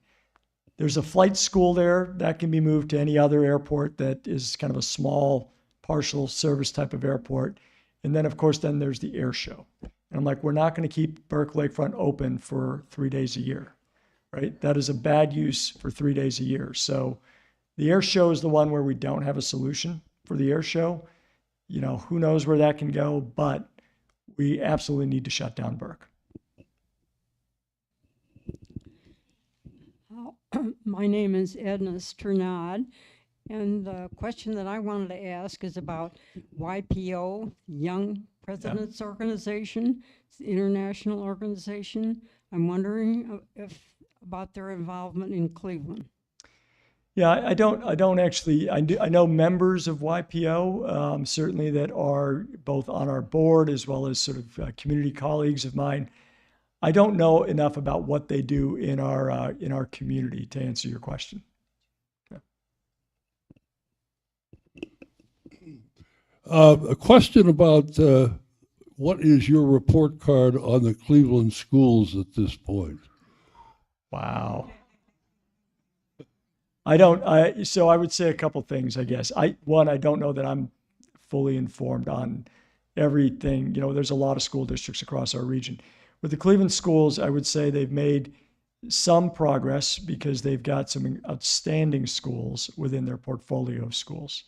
Speaker 4: There's a flight school there that can be moved to any other airport that is kind of a small partial service type of airport. And then, of course, then there's the air show. And I'm like, we're not going to keep Burke Lakefront open for 3 days a year, right? That is a bad use for 3 days a year. So the air show is the one where we don't have a solution for the air show. You know, who knows where that can go, but we absolutely need to shut down Burke.
Speaker 10: My name is Edna Sternad, and the question that I wanted to ask is about YPO, Young Presidents Organization. It's an international organization. I'm wondering about their involvement in Cleveland.
Speaker 4: Yeah, I don't actually. I know members of YPO, certainly that are both on our board as well as sort of community colleagues of mine. I don't know enough about what they do in our community to answer your question.
Speaker 11: A question about what is your report card on the Cleveland schools at this point?
Speaker 4: Wow. So I would say a couple things, I guess. One, I don't know that I'm fully informed on everything. You know, there's a lot of school districts across our region. With the Cleveland schools, I would say they've made some progress because they've got some outstanding schools within their portfolio of schools.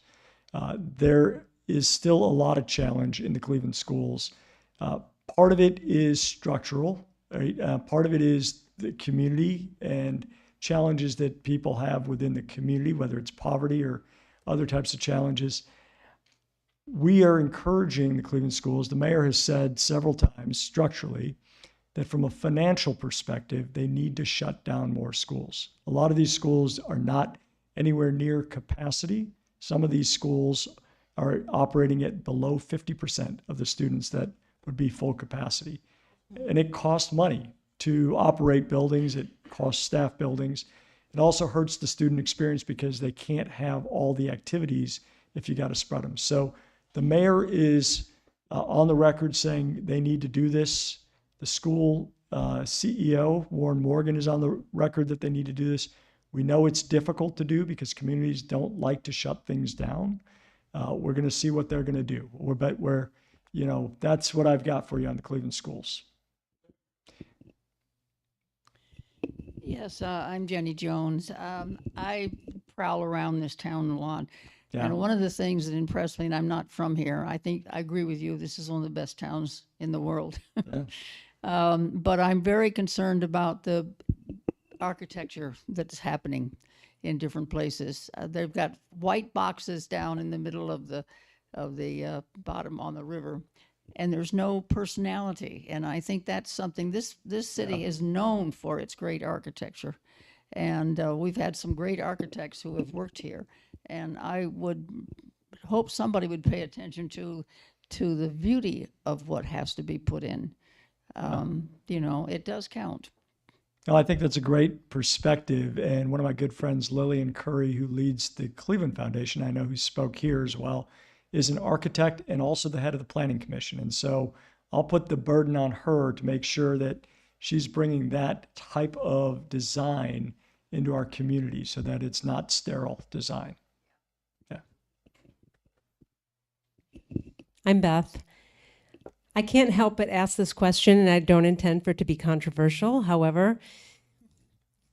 Speaker 4: There is still a lot of challenge in the Cleveland schools. Part of it is structural, right? Part of it is the community and challenges that people have within the community, whether it's poverty or other types of challenges. We are encouraging the Cleveland schools. The mayor has said several times structurally that from a financial perspective, they need to shut down more schools. A lot of these schools are not anywhere near capacity. Some of these schools are operating at below 50% of the students that would be full capacity. And it costs money to operate buildings. It costs staff buildings. It also hurts the student experience because they can't have all the activities if you got to spread them. So the mayor is on the record saying they need to do this. The school CEO, Warren Morgan, is on the record that they need to do this. We know it's difficult to do because communities don't like to shut things down. We're going to see what they're going to do. That's what I've got for you on the Cleveland schools.
Speaker 12: Yes, I'm Jenny Jones. I prowl around this town a lot.
Speaker 4: Yeah.
Speaker 12: And one of the things that impressed me, and I'm not from here, I think I agree with you, this is one of the best towns in the world.
Speaker 4: Yeah.
Speaker 12: But I'm very concerned about the architecture that's happening in different places. They've got white boxes down in the middle of the bottom on the river, and there's no personality. And I think that's something this city is known for its great architecture, and we've had some great architects who have worked here. And I would hope somebody would pay attention to the beauty of what has to be put in. It does count.
Speaker 4: No, I think that's a great perspective. And one of my good friends, Lillian Curry, who leads the Cleveland Foundation, I know who spoke here as well, is an architect and also the head of the Planning Commission. And so I'll put the burden on her to make sure that she's bringing that type of design into our community so that it's not sterile design. Yeah.
Speaker 1: I'm Beth. I can't help but ask this question, and I don't intend for it to be controversial. However,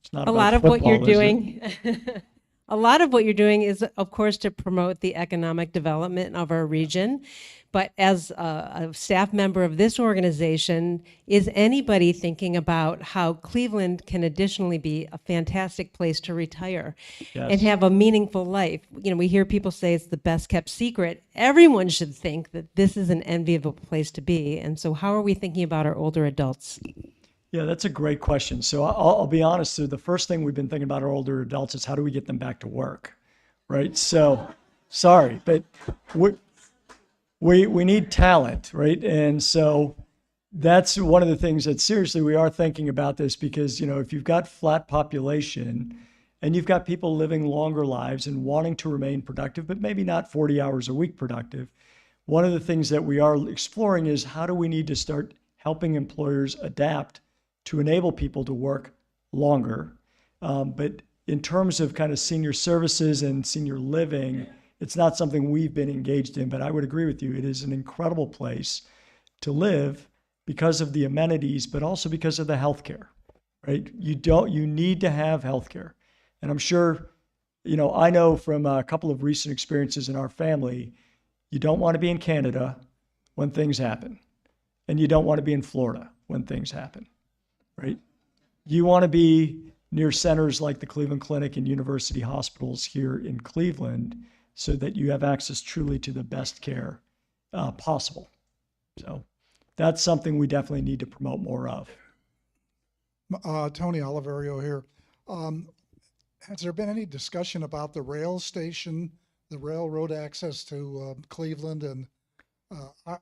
Speaker 4: It's not
Speaker 1: a
Speaker 4: about
Speaker 1: lot of what you're
Speaker 4: football, is it?
Speaker 1: doing, a lot of what you're doing is, of course, to promote the economic development of our region. But as a staff member of this organization, is anybody thinking about how Cleveland can additionally be a fantastic place to retire and
Speaker 4: Yes.
Speaker 1: have a meaningful life? You know, we hear people say it's the best kept secret. Everyone should think that this is an enviable place to be. And so how are we thinking about our older adults?
Speaker 4: Yeah, that's a great question. So I'll be honest. So the first thing we've been thinking about our older adults is how do we get them back to work? right? So, sorry, but we need talent, right? And so that's one of the things that seriously we are thinking about this because, if you've got flat population and you've got people living longer lives and wanting to remain productive, but maybe not 40 hours a week productive, one of the things that we are exploring is how do we need to start helping employers adapt to enable people to work longer. But in terms of kind of senior services and senior living, it's not something we've been engaged in, but I would agree with you. It is an incredible place to live because of the amenities, but also because of the healthcare, right? You need to have healthcare. And I'm sure, I know from a couple of recent experiences in our family, you don't want to be in Canada when things happen. And you don't want to be in Florida when things happen, right? You want to be near centers like the Cleveland Clinic and university hospitals here in Cleveland so that you have access truly to the best care possible. So that's something we definitely need to promote more of.
Speaker 13: Tony Oliverio here. Has there been any discussion about the rail station, the railroad access to Cleveland? And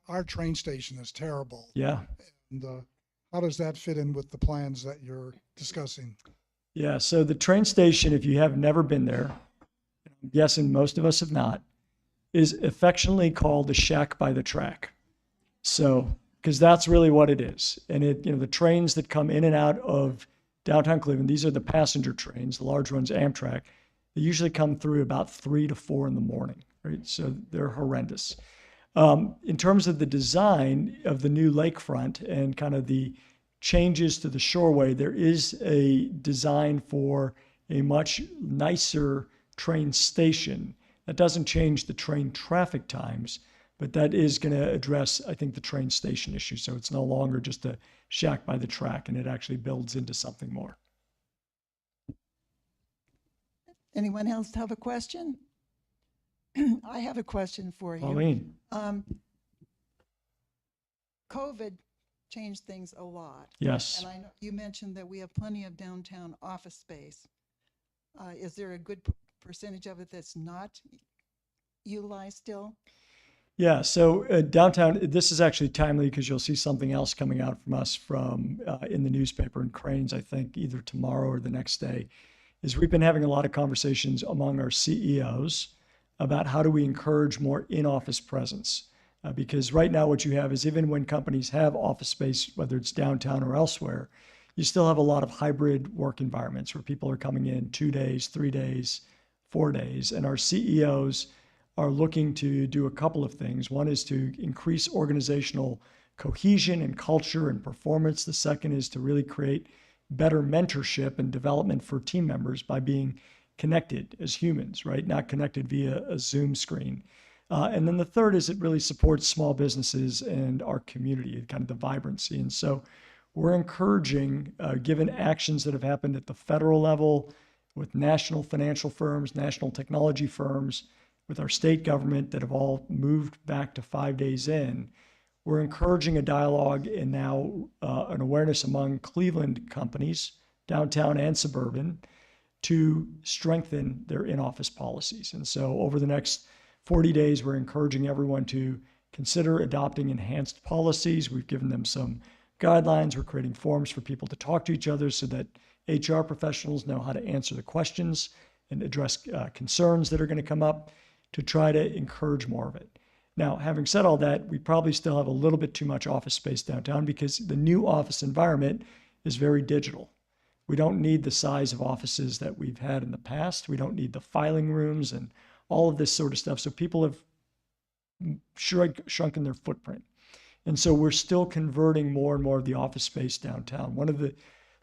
Speaker 13: our train station is terrible.
Speaker 4: Yeah.
Speaker 13: And how does that fit in with the plans that you're discussing?
Speaker 4: Yeah, so the train station, if you have never been there, I'm guessing most of us have not, is affectionately called the shack by the track. So, because that's really what it is. And the trains that come in and out of downtown Cleveland, these are the passenger trains, the large ones, Amtrak, they usually come through about 3 to 4 in the morning, right? So they're horrendous. In terms of the design of the new lakefront and kind of the changes to the shoreway, there is a design for a much nicer train station. That doesn't change the train traffic times, but that is going to address, I think, the train station issue. So it's no longer just a shack by the track, and it actually builds into something more.
Speaker 2: Anyone else have a question? I have a question for you.
Speaker 4: Pauline.
Speaker 2: COVID changed things a lot.
Speaker 4: Yes.
Speaker 2: And I know you mentioned that we have plenty of downtown office space. Is there a good percentage of it that's not utilized still?
Speaker 4: Yeah, so downtown, this is actually timely because you'll see something else coming out from us in the newspaper in Cranes, I think, either tomorrow or the next day, is we've been having a lot of conversations among our CEOs about how do we encourage more in-office presence. Because right now what you have is even when companies have office space, whether it's downtown or elsewhere, you still have a lot of hybrid work environments where people are coming in 2 days, 3 days, 4 days. And our CEOs are looking to do a couple of things. One is to increase organizational cohesion and culture and performance. The second is to really create better mentorship and development for team members by being connected as humans, right? Not connected via a Zoom screen. And then the third is it really supports small businesses and our community, kind of the vibrancy. And so we're encouraging, given actions that have happened at the federal level with national financial firms, national technology firms, with our state government that have all moved back to 5 days in, we're encouraging a dialogue and now an awareness among Cleveland companies, downtown and suburban, to strengthen their in-office policies. And so over the next 40 days, we're encouraging everyone to consider adopting enhanced policies. We've given them some guidelines. We're creating forums for people to talk to each other so that HR professionals know how to answer the questions and address concerns that are going to come up to try to encourage more of it. Now, having said all that, we probably still have a little bit too much office space downtown because the new office environment is very digital. We don't need the size of offices that we've had in the past. We don't need the filing rooms and all of this sort of stuff. So people have shrunken their footprint. And so we're still converting more and more of the office space downtown. One of the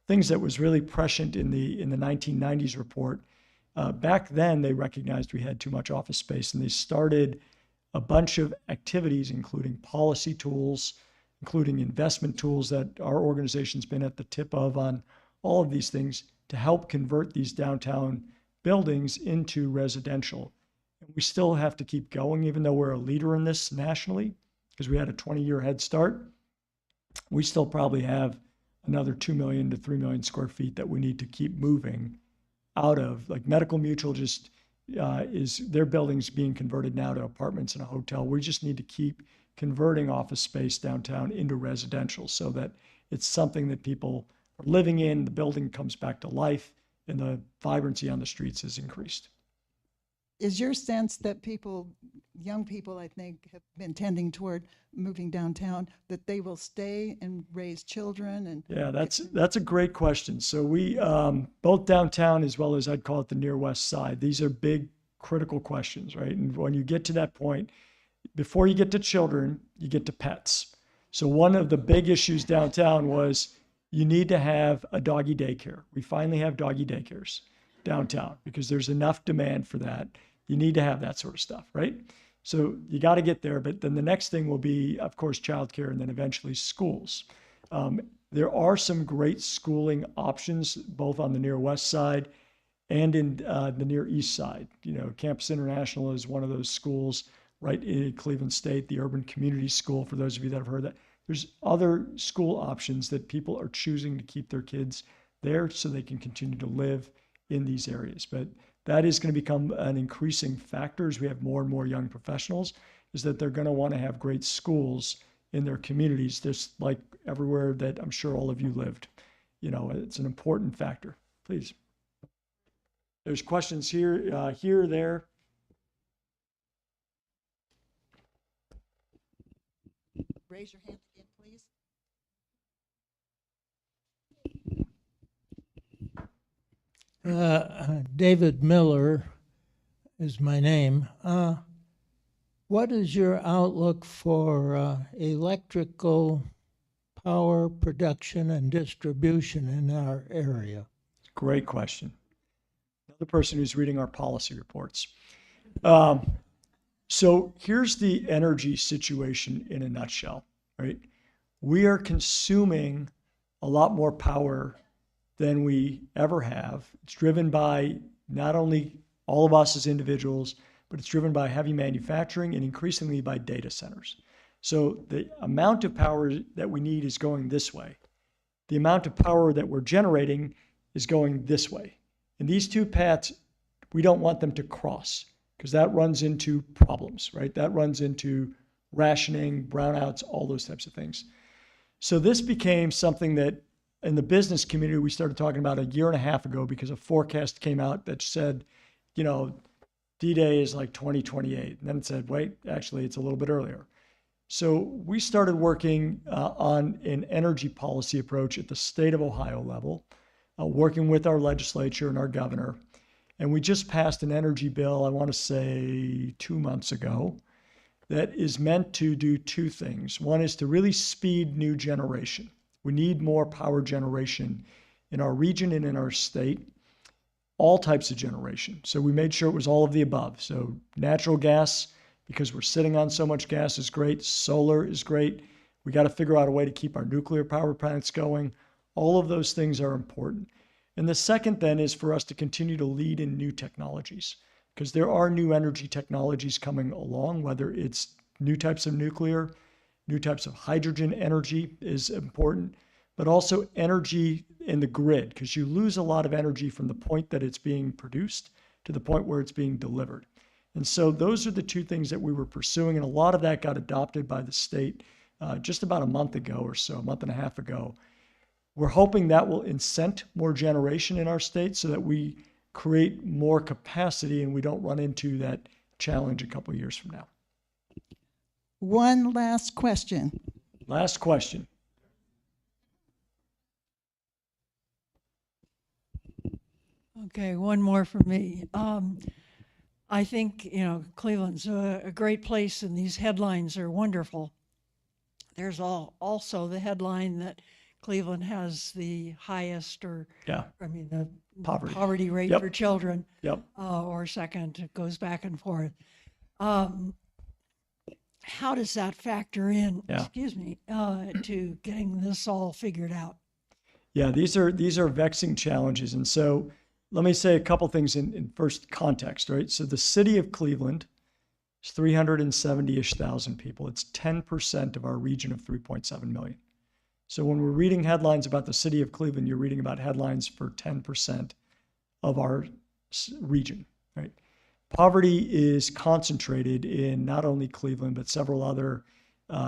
Speaker 4: things that was really prescient in the 1990s report, back then they recognized we had too much office space, and they started a bunch of activities, including policy tools, including investment tools that our organization's been at the tip of on all of these things to help convert these downtown buildings into residential. And we still have to keep going, even though we're a leader in this nationally, because we had a 20-year head start. We still probably have another 2 million to 3 million square feet that we need to keep moving out of. Like Medical Mutual just is their buildings being converted now to apartments and a hotel. We just need to keep converting office space downtown into residential so that it's something that people are living in, the building comes back to life, and the vibrancy on the streets is increased.
Speaker 2: Is your sense that people, young people, I think, have been tending toward moving downtown, that they will stay and raise children? And
Speaker 4: Yeah, that's a great question. So we, both downtown as well as I'd call it the near west side, these are big critical questions, right? And when you get to that point, before you get to children, you get to pets. So one of the big issues downtown was you need to have a doggy daycare. We finally have doggy daycares downtown because there's enough demand for that. You need to have that sort of stuff, right? So you got to get there. But then the next thing will be, of course, childcare and then eventually schools. There are some great schooling options, both on the near west side and in the near east side. You know, Campus International is one of those schools right in Cleveland State, the Urban Community School, for those of you that have heard that. There's other school options that people are choosing to keep their kids there so they can continue to live in these areas. But that is going to become an increasing factor as we have more and more young professionals, is that they're going to want to have great schools in their communities, just like everywhere that I'm sure all of you lived. You know, it's an important factor. Please. There's questions here, here, there.
Speaker 2: raise your hand again, please.
Speaker 14: David Miller is my name. What is your outlook for electrical power production and distribution in our area?
Speaker 4: Great question. Another person who's reading our policy reports. So here's the energy situation in a nutshell, right? We are consuming a lot more power than we ever have. It's driven by not only all of us as individuals, but it's driven by heavy manufacturing and increasingly by data centers. So the amount of power that we need is going this way. The amount of power that we're generating is going this way. And these two paths, we don't want them to cross because that runs into problems, right? That runs into rationing, brownouts, all those types of things. So this became something that in the business community, we started talking about a year and a half ago because a forecast came out that said, you know, D-Day is like 2028. And then it said, wait, actually, it's a little bit earlier. So we started working on an energy policy approach at the state of Ohio level, working with our legislature and our governor. And we just passed an energy bill, I want to say 2 months ago, that is meant to do two things. One is to really speed new generation. We need more power generation in our region and in our state, all types of generation. So we made sure it was all of the above. So natural gas, because we're sitting on so much gas, is great. Solar is great. We got to figure out a way to keep our nuclear power plants going. All of those things are important. And the second then is for us to continue to lead in new technologies, because there are new energy technologies coming along, whether it's new types of nuclear, new types of hydrogen energy is important, but also energy in the grid, because you lose a lot of energy from the point that it's being produced to the point where it's being delivered. And so those are the two things that we were pursuing, and a lot of that got adopted by the state just about a month ago or so, a month and a half ago. We're hoping that will incent more generation in our state so that we create more capacity and we don't run into that challenge a couple of years from now.
Speaker 2: One last question.
Speaker 4: Last question.
Speaker 8: Okay, one more from me. I think, you know, Cleveland's a great place and these headlines are wonderful. There's also the headline that Cleveland has the highest the poverty rate for children.
Speaker 4: Yep.
Speaker 8: Or second, it goes back and forth. How does that factor in, to getting this all figured out?
Speaker 4: Yeah, these are vexing challenges. And so let me say a couple things in first context, right? So the city of Cleveland is 370-ish thousand people. It's 10% of our region of 3.7 million. So when we're reading headlines about the city of Cleveland, you're reading about headlines for 10% of our region, right? poverty is concentrated in not only Cleveland, but several other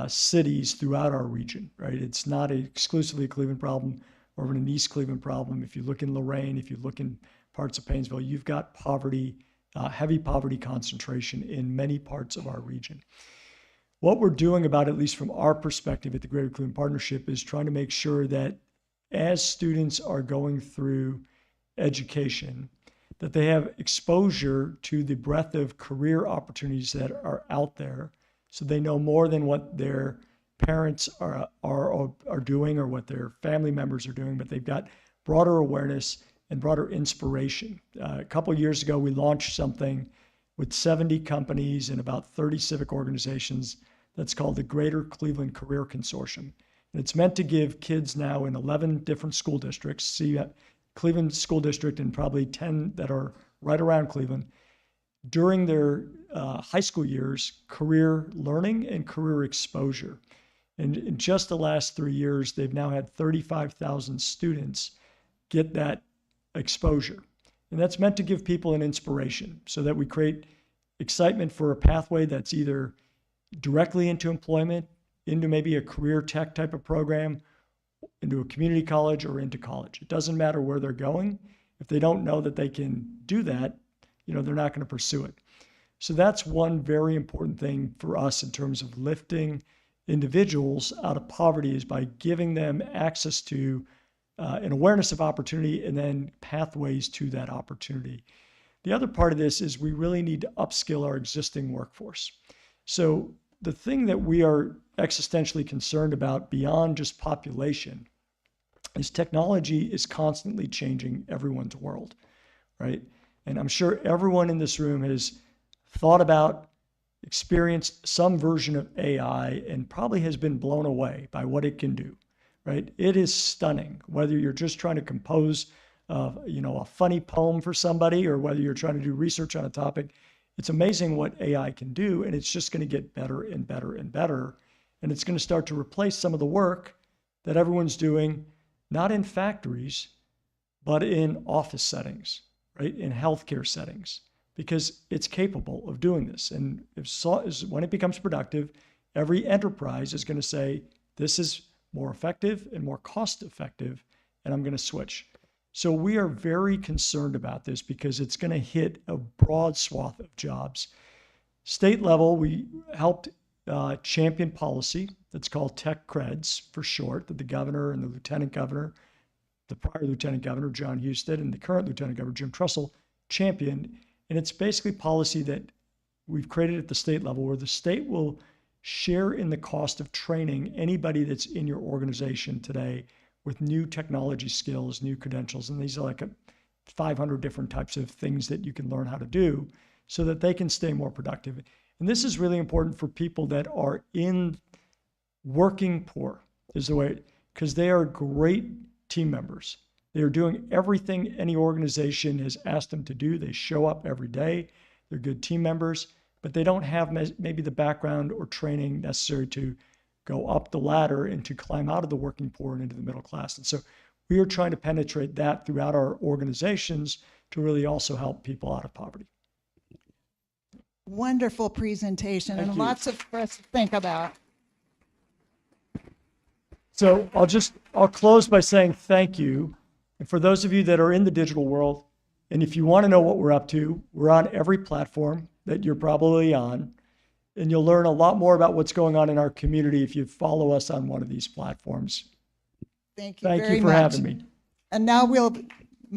Speaker 4: cities throughout our region, right? It's not exclusively a Cleveland problem or even an East Cleveland problem. If you look in Lorain, if you look in parts of Painesville, you've got poverty, heavy poverty concentration in many parts of our region. What we're doing about, at least from our perspective at the Greater Cleveland Partnership, is trying to make sure that as students are going through education, that they have exposure to the breadth of career opportunities that are out there, so they know more than what their parents are doing or what their family members are doing, but they've got broader awareness and broader inspiration. A couple of years ago, we launched something with 70 companies and about 30 civic organizations that's called the Greater Cleveland Career Consortium. And it's meant to give kids now in 11 different school districts, see Cleveland School District and probably 10 that are right around Cleveland, during their high school years, career learning and career exposure. And in just the last 3 years, they've now had 35,000 students get that exposure. And that's meant to give people an inspiration so that we create excitement for a pathway that's either directly into employment, into maybe a career tech type of program, into a community college, or into college. It doesn't matter where they're going. If they don't know that they can do that, they're not going to pursue it. So that's one very important thing for us in terms of lifting individuals out of poverty, is by giving them access to an awareness of opportunity and then pathways to that opportunity. The other part of this is we really need to upskill our existing workforce. So the thing that we are existentially concerned about beyond just population is technology is constantly changing everyone's world, right? And I'm sure everyone in this room has thought about, experienced some version of AI, and probably has been blown away by what it can do, right? It is stunning, whether you're just trying to compose a funny poem for somebody, or whether you're trying to do research on a topic. It's amazing what AI can do, and it's just going to get better and better and better. And it's going to start to replace some of the work that everyone's doing, not in factories, but in office settings, right? In healthcare settings, because it's capable of doing this. And when it becomes productive, every enterprise is going to say, this is more effective and more cost effective, and I'm going to switch. So we are very concerned about this because it's going to hit a broad swath of jobs. State level, we helped champion policy that's called Tech Creds for short, that the governor and the lieutenant governor, the prior lieutenant governor, John Husted, and the current lieutenant governor, Jim Trussell, championed. And it's basically policy that we've created at the state level where the state will share in the cost of training anybody that's in your organization today with new technology skills, new credentials. And these are like 500 different types of things that you can learn how to do so that they can stay more productive. And this is really important for people that are in working poor, is the way, because they are great team members. They are doing everything any organization has asked them to do. They show up every day. They're good team members, but they don't have maybe the background or training necessary to go up the ladder and to climb out of the working poor and into the middle class. And so we are trying to penetrate that throughout our organizations to really also help people out of poverty.
Speaker 2: Wonderful presentation.
Speaker 4: Thank
Speaker 2: and
Speaker 4: you.
Speaker 2: Lots for us to think about.
Speaker 4: So I'll close by saying thank you. And for those of you that are in the digital world, and if you want to know what we're up to, we're on every platform that you're probably on. And you'll learn a lot more about what's going on in our community if you follow us on one of these platforms.
Speaker 2: Thank you
Speaker 4: Thank
Speaker 2: very
Speaker 4: you for
Speaker 2: much.
Speaker 4: having me.
Speaker 2: And now we'll